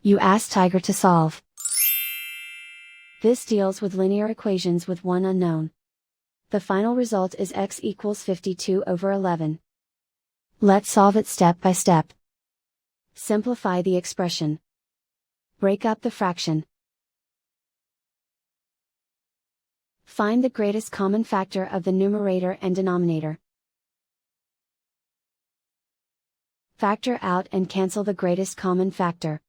You ask Tiger to solve. This deals with linear equations with one unknown. The final result is x equals 52/11. Let's solve it step by step. Simplify the expression. Break up the fraction. Find the greatest common factor of the numerator and denominator. Factor out and cancel the greatest common factor.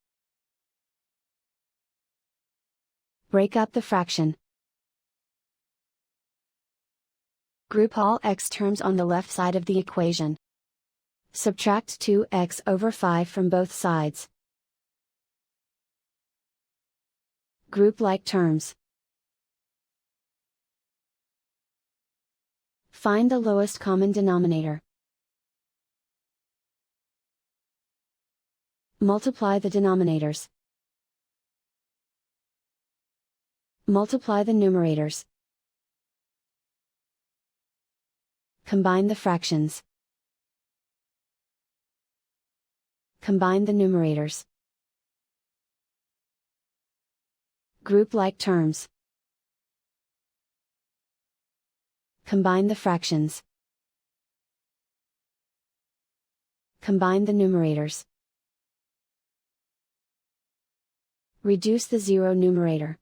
Break up the fraction. Group all x terms on the left side of the equation. Subtract 2x/5 from both sides. Group like terms. Find the lowest common denominator. Multiply the denominators. Multiply the numerators. Combine the fractions. Combine the numerators. Group like terms. Combine the fractions. Combine the numerators. Reduce the zero numerator.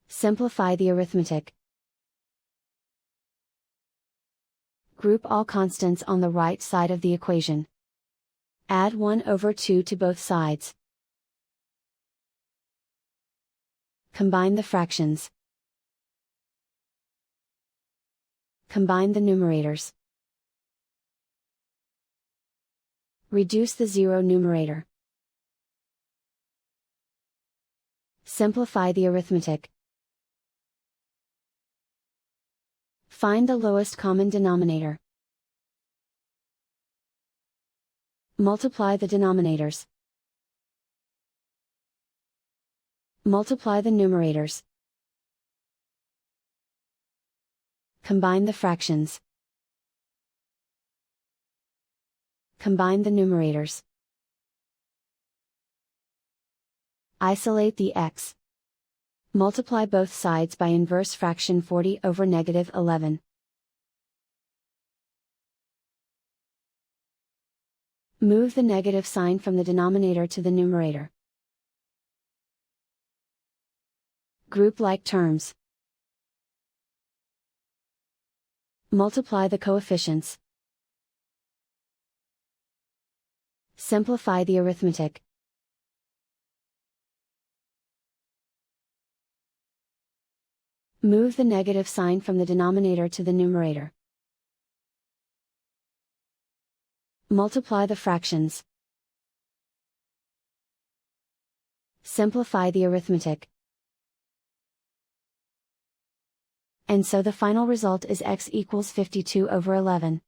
Simplify the arithmetic. Group all constants on the right side of the equation. Add 1/2 to both sides. Combine the fractions. Combine the numerators. Reduce the zero numerator. Simplify the arithmetic. Find the lowest common denominator. Multiply the denominators. Multiply the numerators. Combine the fractions. Combine the numerators. Isolate the x. Multiply both sides by inverse fraction 40/11. Move the negative sign from the denominator to the numerator. Group like terms. Multiply the coefficients. Simplify the arithmetic. Move the negative sign from the denominator to the numerator. Multiply the fractions. Simplify the arithmetic. And so the final result is x equals 52/11.